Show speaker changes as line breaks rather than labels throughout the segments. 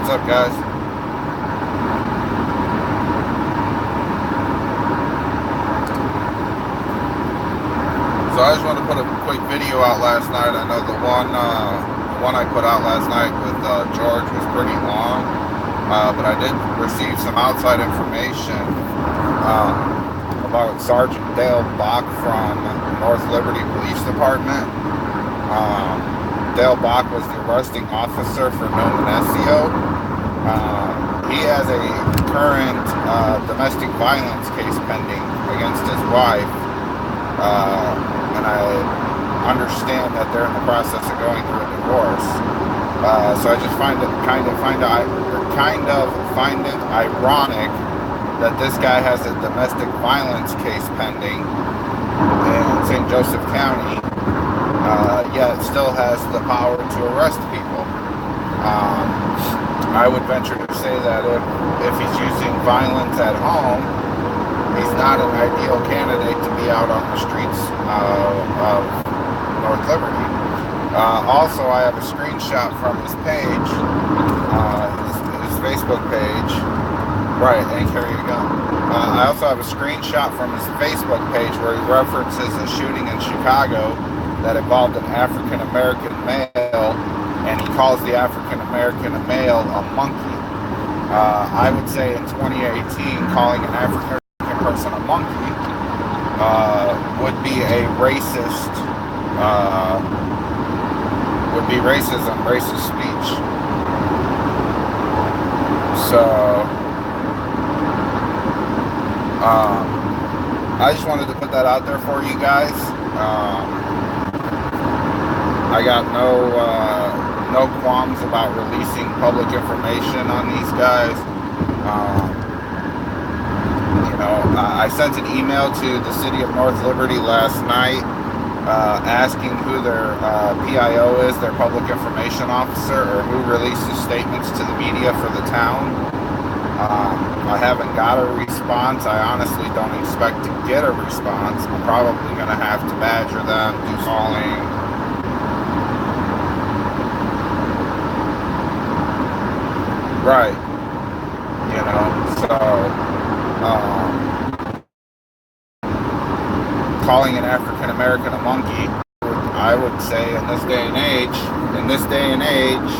What's up, guys? So I just wanted to put a quick video out last night. I know the one I put out last night with George was pretty long, but I did receive some outside information about Sergeant Dale Bock from North Liberty Police Department. Dale Bock was the arresting officer for no Menesio. He has a current domestic violence case pending against his wife, and I understand that they're in the process of going through a divorce. So I just find it kind of find it ironic that this guy has a domestic violence case pending in St. Joseph County, yet still has the power to arrest people. I would venture to say that if he's using violence at home, he's not an ideal candidate to be out on the streets of North Liberty. Also, I have a screenshot from his page, his Facebook page. Right, and carry a gun. I also have a screenshot from his Facebook page where he references a shooting in Chicago that involved an African American male, and he calls the African American male a monkey. I would say in 2018, calling an African person a monkey would be a racist, would be racism, racist speech. So I just wanted to put that out there for you guys. I got no qualms about releasing public information on these guys. I sent an email to the city of North Liberty last night asking who their PIO is, their public information officer, or who releases statements to the media for the town. I haven't got a response. I honestly don't expect to get a response. I'm probably going to have to badger them, do calling. Right. Calling an African American a monkey, I would say in this day and age,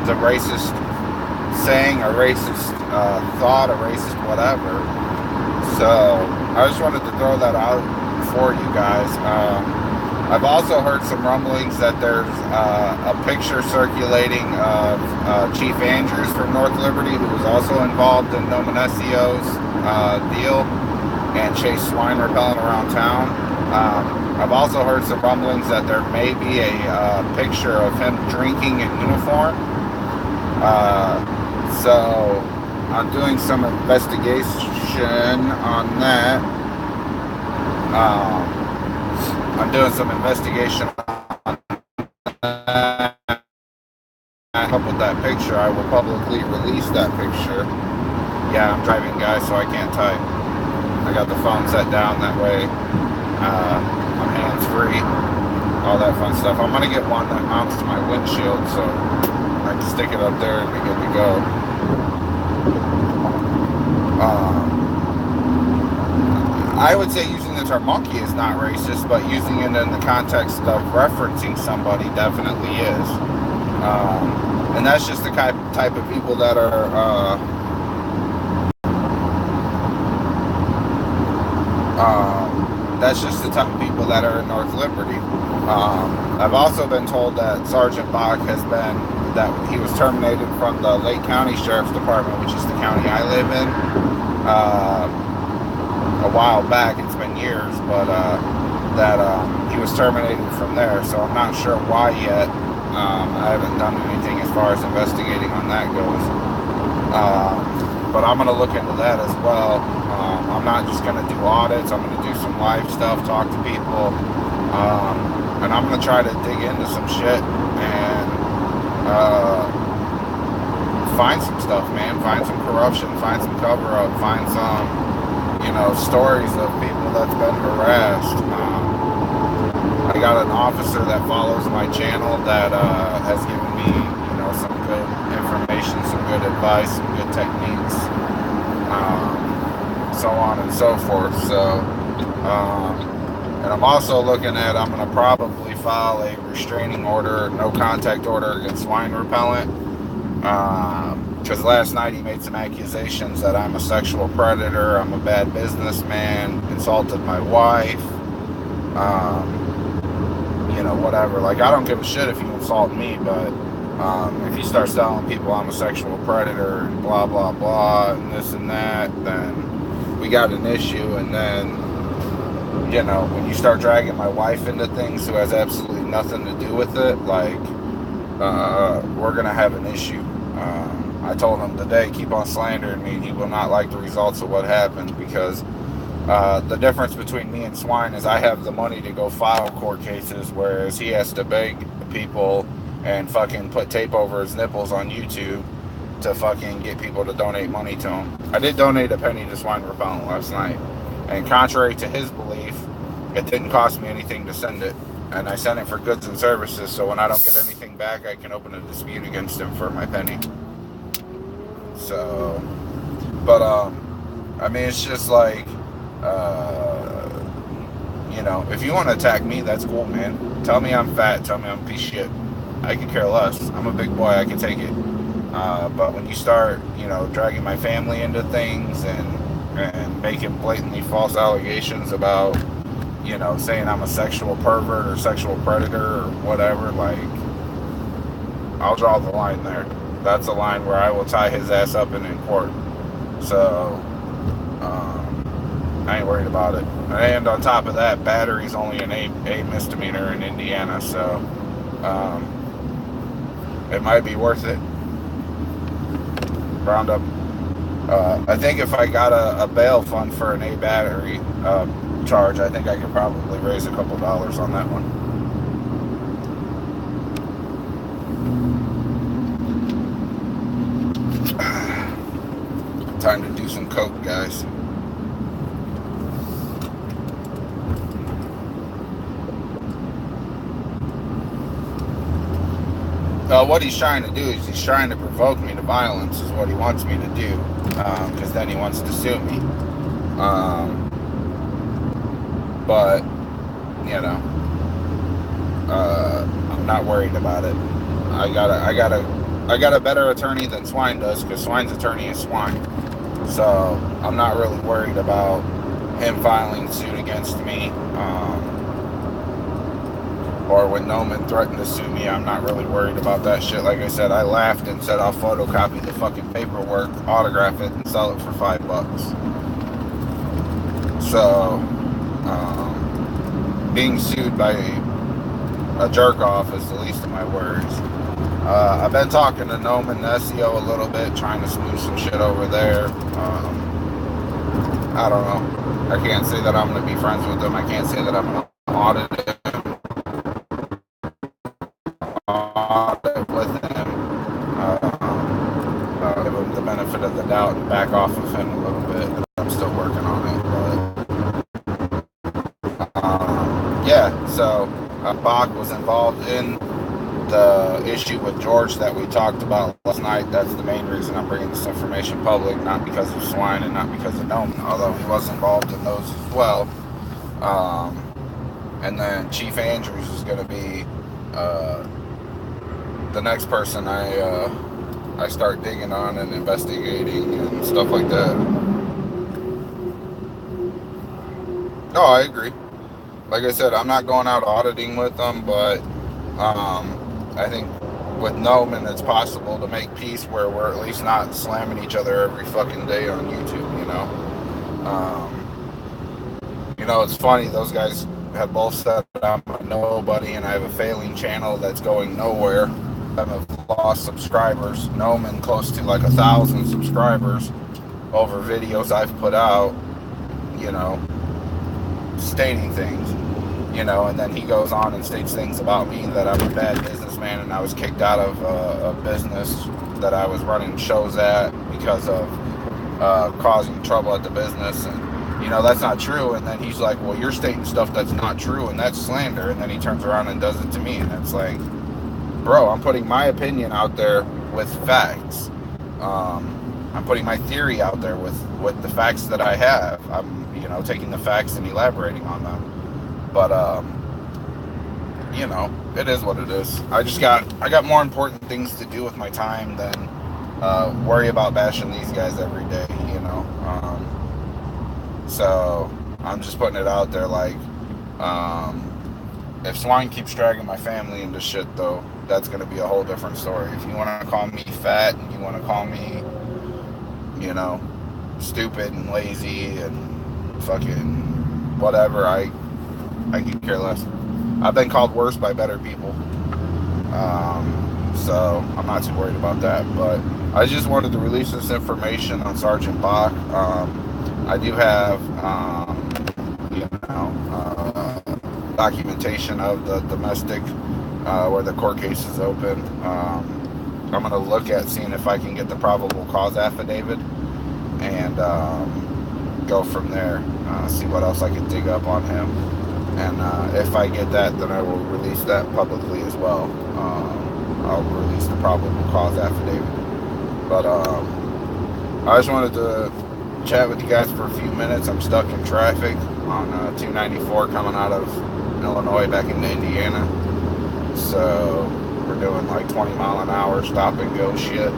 is a racist saying, a racist thought, a racist whatever. So I just wanted to throw that out for you guys. I've also heard some rumblings that there's a picture circulating of Chief Andrews from North Liberty, who was also involved in No Menesio's deal, and Chase Swine repelling around town. I've also heard some rumblings that there may be a picture of him drinking in uniform. So I'm doing some investigation on that. I'm doing some investigation on that. Up with that picture, I will publicly release that picture. Yeah, I'm driving, guys, so I can't type. I got the phone set down that way. I'm hands-free, all that fun stuff. I'm gonna get one that mounts to my windshield, so I can stick it up there and be good to go. I would say using the term monkey is not racist, but using it in the context of referencing somebody definitely is. And that's just the type of people that are that's just the type of people that are in North Liberty. I've also been told that Sergeant Bock that he was terminated from the Lake County Sheriff's Department, which is the county I live in, a while back. It's been years, but that he was terminated from there. So I'm not sure why yet. I haven't done anything as far as investigating on that goes. But I'm going to look into that as well. I'm not just going to do audits. I'm going to do some live stuff, talk to people, and I'm going to try to dig into some shit and find some stuff, man. Find some corruption, find some cover-up, find some, stories of people that's been harassed. I got an officer that follows my channel that has given me, some good information, some good advice. advice, some good techniques, so on and so forth. So, and I'm also looking at, I'm going to probably file a restraining order, no contact order against swine repellent. Because last night he made some accusations that I'm a sexual predator, I'm a bad businessman, insulted my wife, whatever. Like, I don't give a shit if you insult me, but if you start telling people I'm a sexual predator and blah, blah, blah, and this and that, then we got an issue. And then, when you start dragging my wife into things who has absolutely nothing to do with it, like, we're going to have an issue. I told him today, keep on slandering me, and he will not like the results of what happens, because the difference between me and swine is I have the money to go file court cases, whereas he has to beg people and fucking put tape over his nipples on YouTube to fucking get people to donate money to him. I did donate a penny to swine repellent last night, and contrary to his belief, it didn't cost me anything to send it, and I sent it for goods and services, so when I don't get anything back, I can open a dispute against him for my penny. So, but I mean, it's just like, if you want to attack me, that's cool, man. Tell me I'm fat, tell me I'm a piece of shit. I can care less. I'm a big boy, I can take it. But when you start, dragging my family into things and making blatantly false allegations about, saying I'm a sexual pervert or sexual predator or whatever, like, I'll draw the line there. That's a line where I will tie his ass up in court. So, I ain't worried about it. And on top of that, battery's only an A misdemeanor in Indiana, so it might be worth it. Round up. I think if I got a bail fund for an A battery charge, I think I could probably raise a couple dollars on that one. Time to do some coke, guys. What he's trying to do is he's trying to provoke me to violence, is what he wants me to do, because then he wants to sue me. But I'm not worried about it. I got a better attorney than Swine does, because Swine's attorney is Swine. So I'm not really worried about him filing suit against me. Or when Noman threatened to sue me, I'm not really worried about that shit. Like I said, I laughed and said I'll photocopy the fucking paperwork, autograph it, and sell it for $5. So, being sued by a jerk off is the least of my worries. I've been talking to Noman, the SEO, a little bit, trying to smooth some shit over there. I don't know. I can't say that I'm going to be friends with him. I can't say that I'm going to audit him. With him, give him the benefit of the doubt and back off of him a little bit. I'm still working on it, but yeah. So Bock was involved in the issue with George that we talked about last night. That's the main reason I'm bringing this information public, not because of Swine and not because of Noman, although he was involved in those as well. And then Chief Andrews is going to be the next person I start digging on and investigating and stuff like that. No, I agree. Like I said, I'm not going out auditing with them, but I think with Noman, it's possible to make peace where we're at least not slamming each other every fucking day on YouTube, it's funny, those guys have both said I'm a nobody and I have a failing channel that's going nowhere. I've lost subscribers. Noman close to like 1,000 subscribers over videos I've put out, stating things, and then he goes on and states things about me that I'm a bad businessman and I was kicked out of a business that I was running shows at because of causing trouble at the business, and that's not true. And then he's like, well, you're stating stuff that's not true and that's slander, and then he turns around and does it to me, and it's like, bro, I'm putting my opinion out there with facts. I'm putting my theory out there with the facts that I have. I'm, taking the facts and elaborating on them. But it is what it is. I got more important things to do with my time than worry about bashing these guys every day. So I'm just putting it out there, like, if swine keeps dragging my family into shit, though, that's going to be a whole different story. If you want to call me fat and you want to call me, stupid and lazy and fucking whatever, I could care less. I've been called worse by better people. So I'm not too worried about that. But I just wanted to release this information on Sergeant Bock. I do have, documentation of the domestic where the court case is open. I'm going to look at seeing if I can get the probable cause affidavit and go from there. See what else I can dig up on him. And if I get that, then I will release that publicly as well. I'll release the probable cause affidavit. But I just wanted to chat with you guys for a few minutes. I'm stuck in traffic on 294 coming out of Illinois back into Indiana. So we're doing like 20 mile an hour stop and go shit.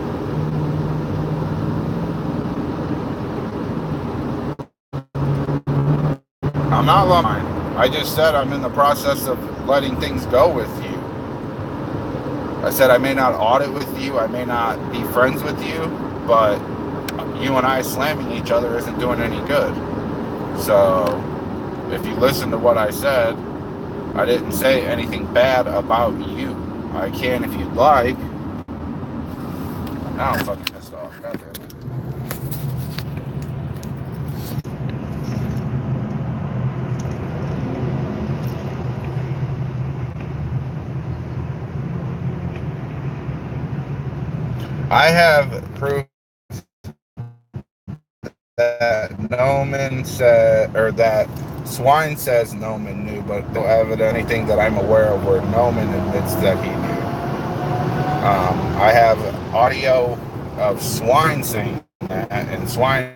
I'm not lying. I just said I'm in the process of letting things go with you. I said I may not audit with you, I may not be friends with you, but you and I slamming each other isn't doing any good. So if you listen to what I said, I didn't say anything bad about you. I can if you'd like. Now I'm fucking pissed off. God damn it. I have proof that Noman said, or that Swine says Noman knew, but no evidence, anything that I'm aware of where Noman admits that he knew. I have audio of Swine saying that, and Swine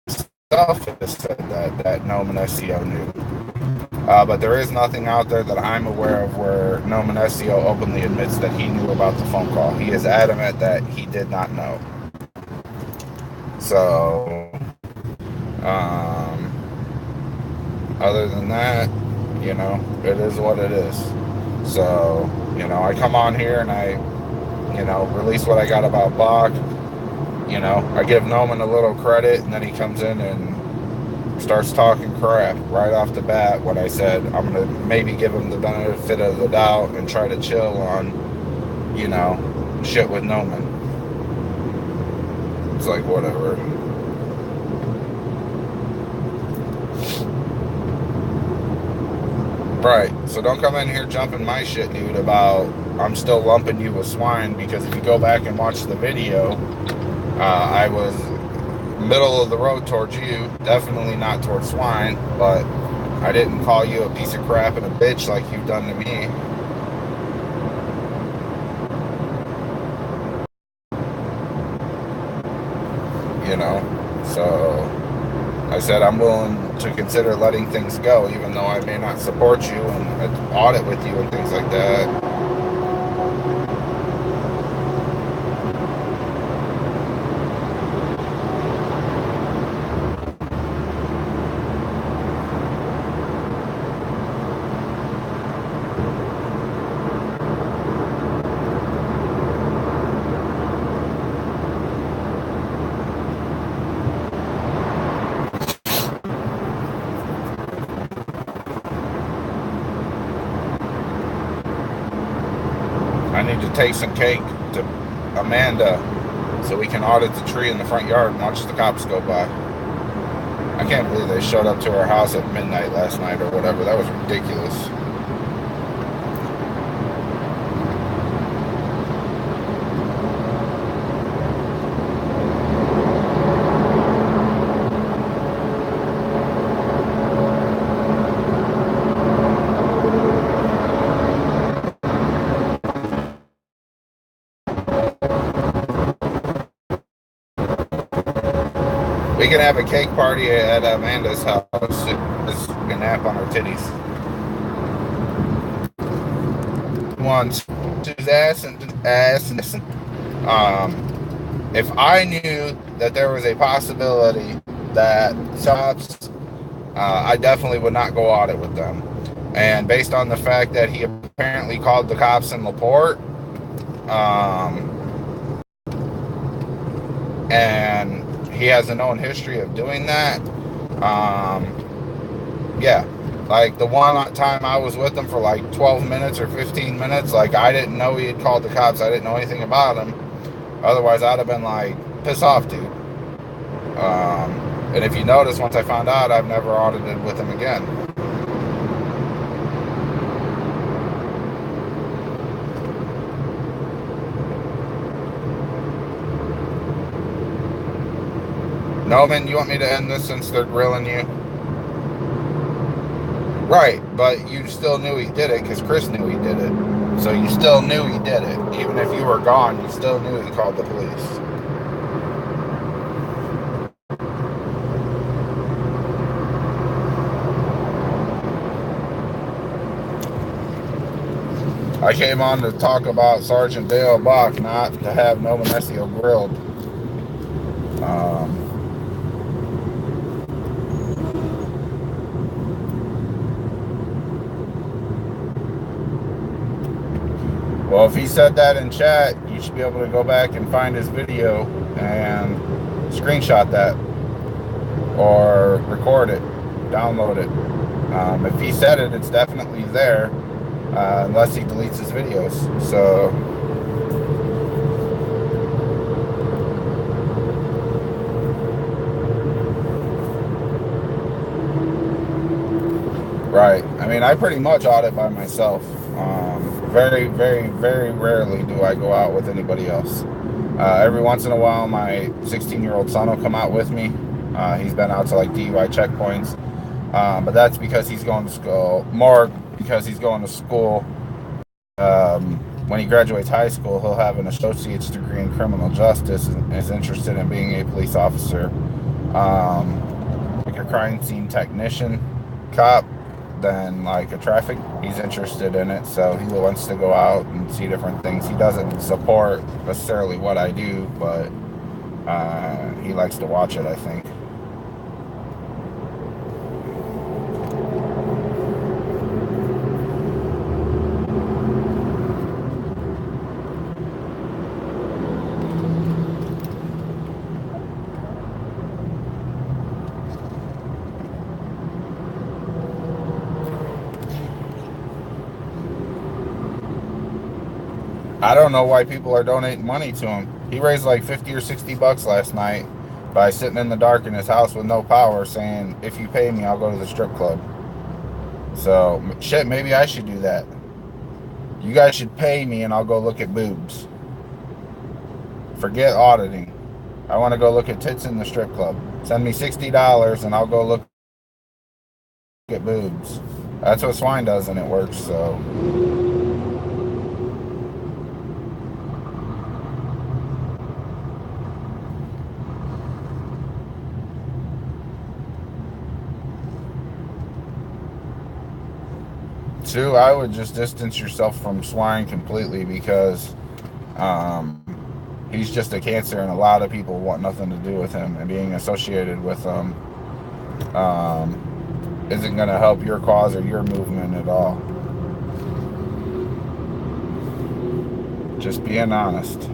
himself has said that Noman SEO knew. But there is nothing out there that I'm aware of where Noman SEO openly admits that he knew about the phone call. He is adamant that he did not know. So, other than that, it is what it is. So, I come on here and I, release what I got about Bock. I give Noman a little credit, and then he comes in and starts talking crap right off the bat when I said I'm going to maybe give him the benefit of the doubt and try to chill on, shit with Noman. It's like, whatever. Right, so don't come in here jumping my shit, dude, about I'm still lumping you with Swine, because if you go back and watch the video, I was middle of the road towards you, definitely not towards Swine, but I didn't call you a piece of crap and a bitch like you've done to me. So I said I'm willing to consider letting things go, even though I may not support you and audit with you and things like that. I need to take some cake to Amanda so we can audit the tree in the front yard and watch the cops go by. I can't believe they showed up to our house at midnight last night or whatever. That was ridiculous. We can have a cake party at Amanda's house. We can nap on our titties. Once his ass. If I knew that there was a possibility that cops, I definitely would not go audit with them. And based on the fact that he apparently called the cops in LaPorte, and he has a known history of doing that, yeah. Like the one time I was with him for like 12 minutes or 15 minutes, like I didn't know he had called the cops. I didn't know anything about him. Otherwise, I'd have been like, piss off, dude. And if you notice, once I found out, I've never audited with him again. No, man, you want me to end this since they're grilling you? Right, but you still knew he did it because Chris knew he did it. So you still knew he did it. Even if you were gone, you still knew he called the police. I came on to talk about Sergeant Dale Bock, not to have No Manesio grilled. Well, if he said that in chat, you should be able to go back and find his video and screenshot that or record it, download it. If he said it, it's definitely there, unless he deletes his videos. So, right. I mean, I pretty much audit by myself. Very, very, very rarely do I go out with anybody else. Every once in a while, my 16-year-old son will come out with me. He's been out to like DUI checkpoints, but that's because he's going to school. More because he's going to school. When he graduates high school, he'll have an associate's degree in criminal justice and is interested in being a police officer, like a crime scene technician, cop, than like a traffic. He's interested in it, so he wants to go out and see different things. He doesn't support necessarily what I do, but he likes to watch it, I think. I don't know why people are donating money to him. He raised like 50 or 60 bucks last night by sitting in the dark in his house with no power saying, if you pay me, I'll go to the strip club. So, shit, maybe I should do that. You guys should pay me and I'll go look at boobs. Forget auditing. I want to go look at tits in the strip club. Send me $60 and I'll go look at boobs. That's what Swine does and it works, so... Two, I would just distance yourself from Swine completely because he's just a cancer and a lot of people want nothing to do with him, and being associated with him isn't going to help your cause or your movement at all. Just being honest.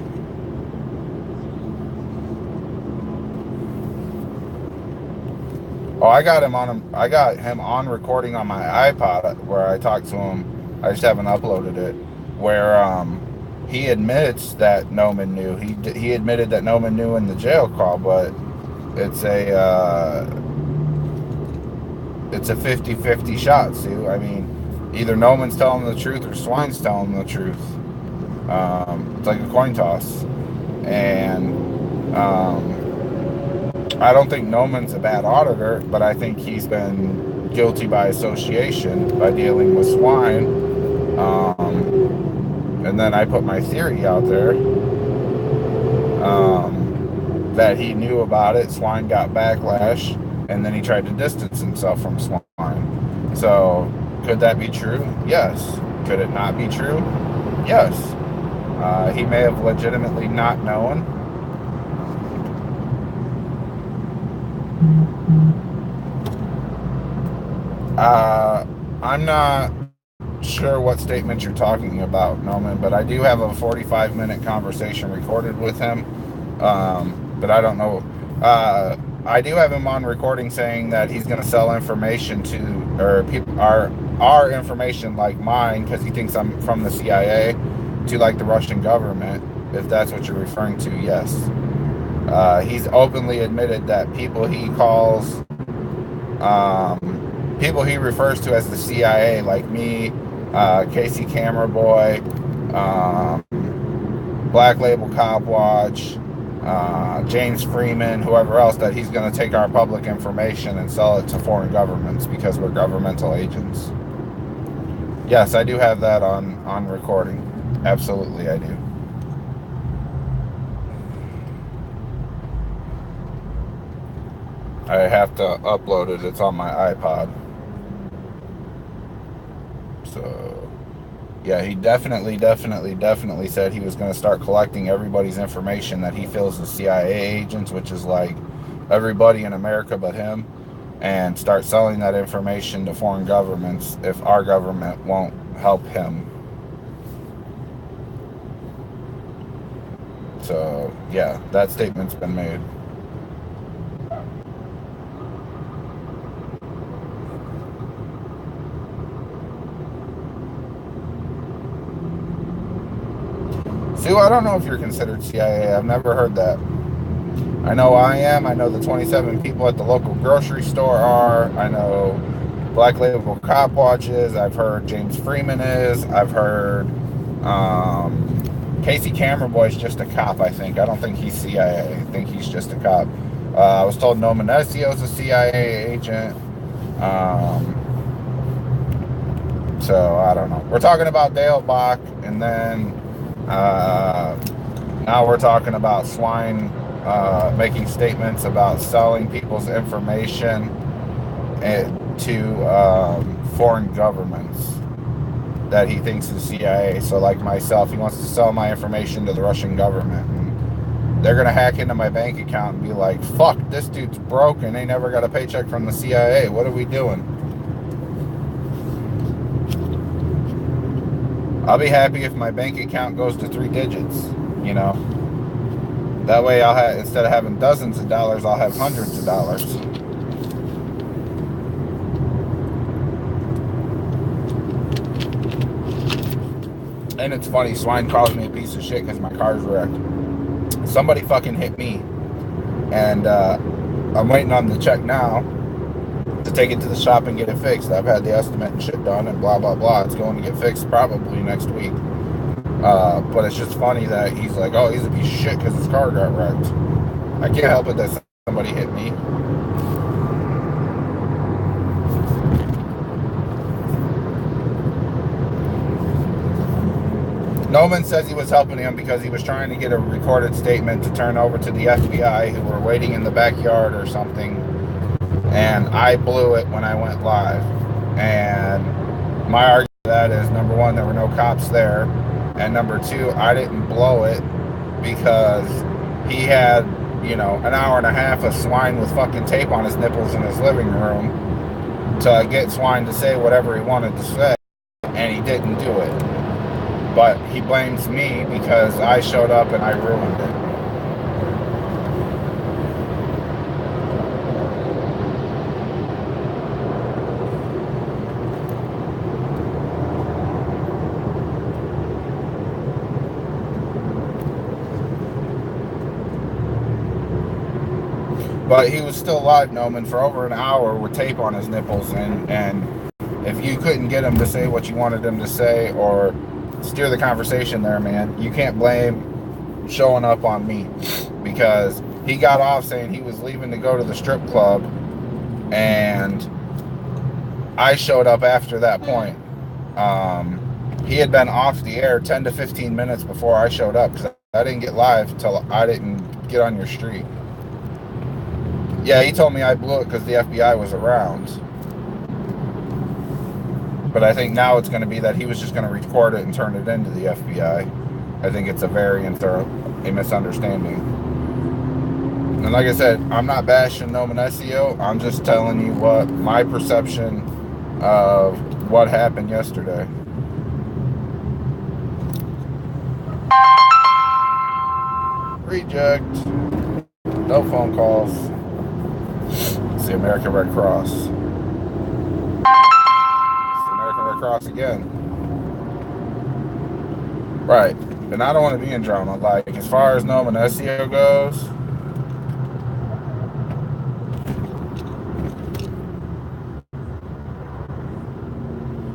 Oh, I got him on recording on my iPod where I talked to him. I just haven't uploaded it. Where he admits that Noman knew. He admitted that Noman knew in the jail call, but it's a 50-50 shot, Sue. I mean, either Noman's telling the truth or Swine's telling the truth. It's like a coin toss, and I don't think Noman's a bad auditor, but I think he's been guilty by association by dealing with Swine. And then I put my theory out there that he knew about it. Swine got backlash, and then he tried to distance himself from Swine. So, could that be true? Yes. Could it not be true? Yes. He may have legitimately not known. I'm not sure what statement you're talking about, Noman, but I do have a 45-minute conversation recorded with him. But I don't know. I do have him on recording saying that he's going to sell information to, or people, our information, like mine, because he thinks I'm from the CIA, to like the Russian government, if that's what you're referring to. Yes. He's openly admitted that people he calls, people he refers to as the CIA, like me, Casey Camera Boy, Black Label Cop Watch, James Freeman, whoever else, that he's going to take our public information and sell it to foreign governments because we're governmental agents. Yes, I do have that on recording. Absolutely, I do. I have to upload it. It's on my iPod. So, yeah, he definitely said he was going to start collecting everybody's information that he feels is CIA agents, which is like everybody in America but him, and start selling that information to foreign governments if our government won't help him. So, yeah, that statement's been made. Sue, I don't know if you're considered CIA. I've never heard that. I know I am. I know the 27 people at the local grocery store are. I know Black Label Cop Watch is. I've heard James Freeman is. I've heard Casey Camera Boy's just a cop, I think. I don't think he's CIA. I think he's just a cop. I was told No Menecio's a CIA agent. So, I don't know. We're talking about Dale Bock, and then now we're talking about Swine making statements about selling people's information to foreign governments that he thinks is CIA. So like myself, he wants to sell my information to the Russian government. And they're going to hack into my bank account and be like, fuck, this dude's broke and they never got a paycheck from the CIA. What are we doing? I'll be happy if my bank account goes to 3 digits, you know. That way I'll have, instead of having dozens of dollars, I'll have hundreds of dollars. And it's funny, Swine calls me a piece of shit because my car's wrecked. Somebody fucking hit me. And I'm waiting on the check now to take it to the shop and get it fixed. I've had the estimate and shit done and blah, blah, blah. It's going to get fixed probably next week. But it's just funny that he's like, oh, he's a piece of shit because his car got wrecked. I can't help it that somebody hit me. Noman says he was helping him because he was trying to get a recorded statement to turn over to the FBI who were waiting in the backyard or something. And I blew it when I went live. And my argument to that is, number one, there were no cops there. And number two, I didn't blow it because he had, you know, an hour and a half of Swine with fucking tape on his nipples in his living room to get Swine to say whatever he wanted to say. And he didn't do it. But he blames me because I showed up and I ruined it. But he was still live, Noman, for over an hour with tape on his nipples. And if you couldn't get him to say what you wanted him to say or steer the conversation there, man, you can't blame showing up on me, because he got off saying he was leaving to go to the strip club, and I showed up after that point. He had been off the air 10 to 15 minutes before I showed up because I didn't get live till I didn't get on your street. Yeah, he told me I blew it because the FBI was around. But I think now it's going to be that he was just going to record it and turn it into the FBI. I think it's a variant or a misunderstanding. And like I said, I'm not bashing No Menesio. I'm just telling you what my perception of what happened yesterday. Reject. No phone calls. It's the American Red Cross. It's the American Red Cross again. Right. And I don't want to be in drama. Like, as far as No Menesio goes,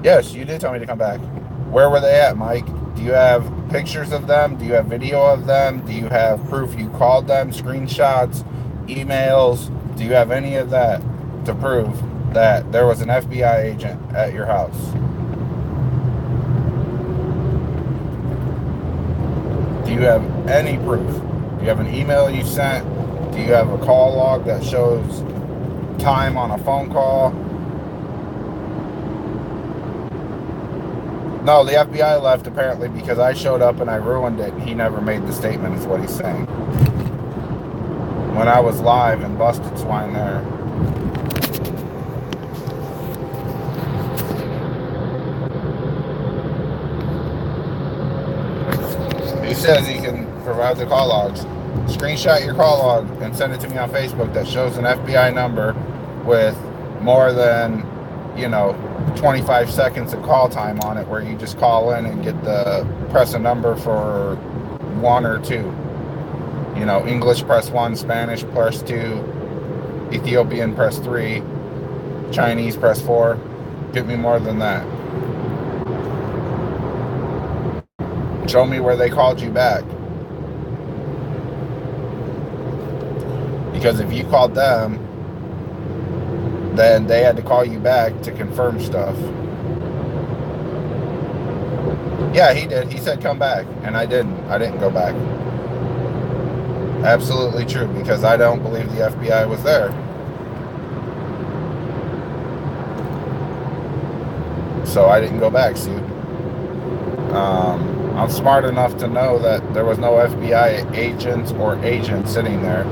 yes, you did tell me to come back. Where were they at, Mike? Do you have pictures of them? Do you have video of them? Do you have proof you called them? Screenshots? Emails? Do you have any of that to prove that there was an FBI agent at your house? Do you have any proof? Do you have an email you sent? Do you have a call log that shows time on a phone call? No, the FBI left apparently because I showed up and I ruined it. He never made the statement, is what he's saying. When I was live and busted swine there. He says he can provide the call logs. Screenshot your call log and send it to me on Facebook that shows an FBI number with more than, 25 seconds of call time on it, where you just call in and get the press a number for 1 or 2. English press 1, Spanish press 2, Ethiopian press 3, Chinese press 4. Get me more than that. Show me where they called you back. Because if you called them, then they had to call you back to confirm stuff. Yeah, he did. He said come back, and I didn't. I didn't go back. Absolutely true, because I don't believe the FBI was there. So I didn't go back, see. I'm smart enough to know that there was no FBI agents or agent sitting there.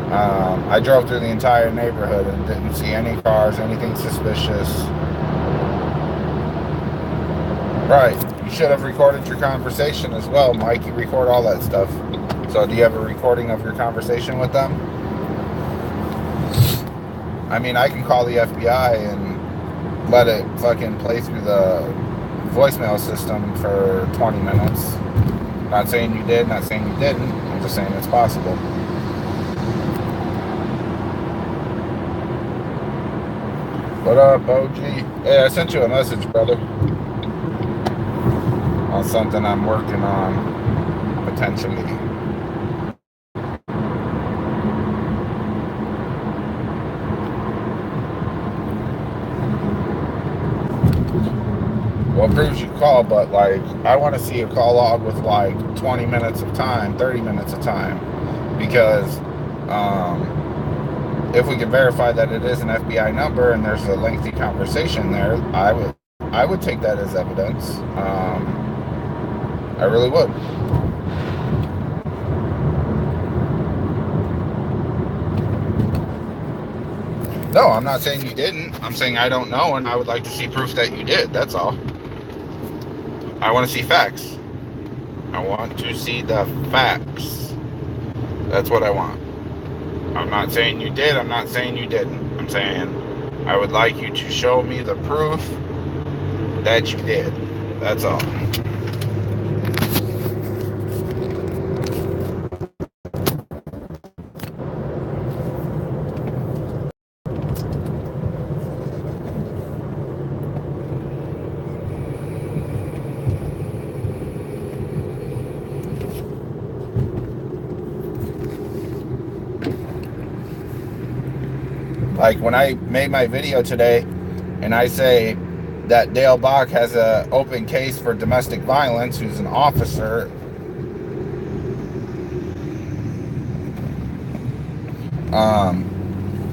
I drove through the entire neighborhood and didn't see any cars, anything suspicious. Right. You should have recorded your conversation as well, Mike. You record all that stuff. So do you have a recording of your conversation with them? I mean, I can call the FBI and let it fucking play through the voicemail system for 20 minutes. Not saying you did, not saying you didn't. I'm just saying it's possible. What up, OG? Hey, I sent you a message, brother, on something I'm working on, potentially. Well, it proves you call, but like, I want to see a call log with like 20 minutes of time, 30 minutes of time, because if we can verify that it is an FBI number and there's a lengthy conversation there, I would take that as evidence. I really would. No, I'm not saying you didn't. I'm saying I don't know, and I would like to see proof that you did. That's all. I want to see facts. I want to see the facts. That's what I want. I'm not saying you did. I'm not saying you didn't. I'm saying I would like you to show me the proof that you did. That's all. Like when I made my video today and I say that Dale Bock has an open case for domestic violence, who's an officer,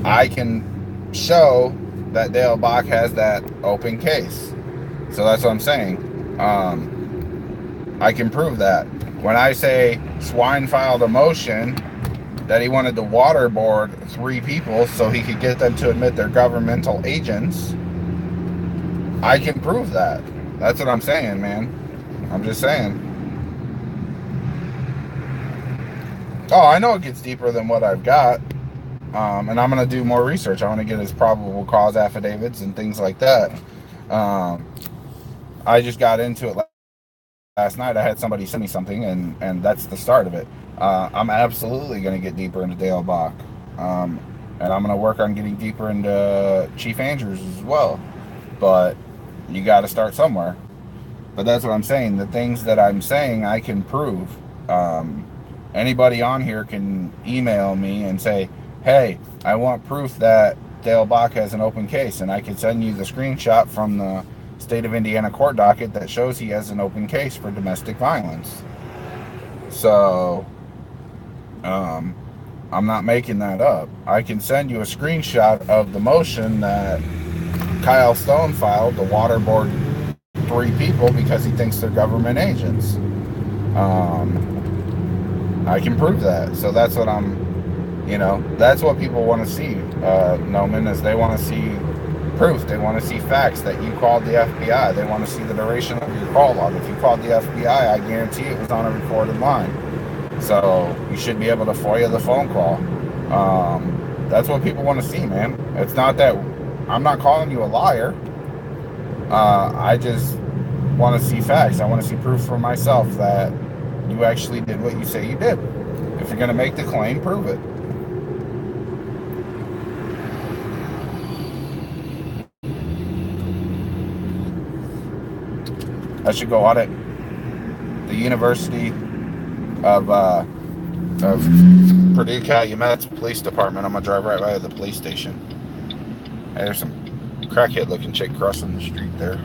I can show that Dale Bock has that open case. So that's what I'm saying. I can prove that. When I say Swine filed a motion that he wanted to waterboard 3 people so he could get them to admit they're governmental agents, I can prove that. That's what I'm saying, man. I'm just saying. Oh, I know it gets deeper than what I've got. And I'm going to do more research. I want to get his probable cause affidavits and things like that. I just got into it last night. I had somebody send me something, and that's the start of it. I'm absolutely going to get deeper into Dale Bock. And I'm going to work on getting deeper into Chief Andrews as well. But you got to start somewhere. But that's what I'm saying. The things that I'm saying, I can prove. Anybody on here can email me and say, hey, I want proof that Dale Bock has an open case. And I can send you the screenshot from the state of Indiana court docket that shows he has an open case for domestic violence. So, I'm not making that up. I can send you a screenshot of the motion that Kyle Stone filed to waterboard 3 people because he thinks they're government agents. I can prove that. So that's what that's what people want to see, Noman, is they want to see proof. They want to see facts that you called the FBI. They want to see the duration of your call log. If you called the FBI, I guarantee it was on a recorded line. So you should be able to FOIA the phone call. That's what people want to see, man. It's not that I'm not calling you a liar. I just want to see facts. I want to see proof for myself that you actually did what you say you did. If you're going to make the claim, prove it. I should go audit the University of Purdue Calumet's police department. I'm going to drive right by the police station. Hey, there's some crackhead looking chick crossing the street there.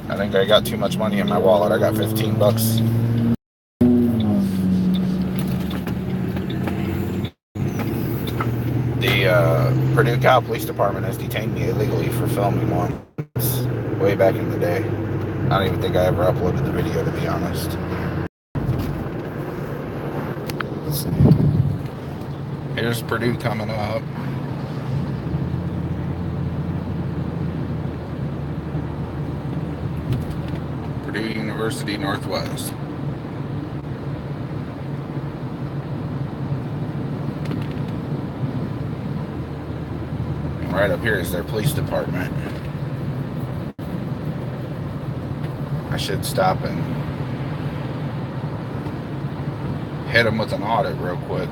I think I got too much money in my wallet. I got $15. The Purdue Cal Police Department has detained me illegally for filming once, way back in the day. I don't even think I ever uploaded the video, to be honest. Let's see. Here's Purdue coming up. Purdue University Northwest. And right up here is their police department. I should stop and hit them with an audit real quick.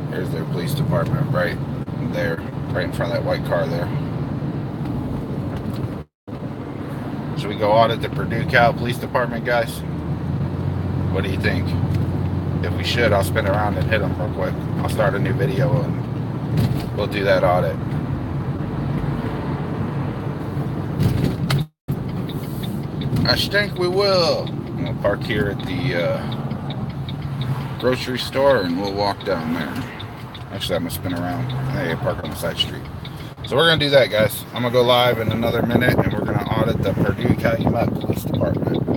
Here's their police department right there, right in front of that white car there. Should we go audit the Purdue Cal Police Department, guys? What do you think? If we should, I'll spin around and hit them real quick. I'll start a new video and we'll do that audit. I think we will. We'll park here at the grocery store and we'll walk down there. Actually, I'm going to spin around. Hey, park on the side street. So we're going to do that, guys. I'm going to go live in another minute and we're going to audit the Purdue Calumet Police Department.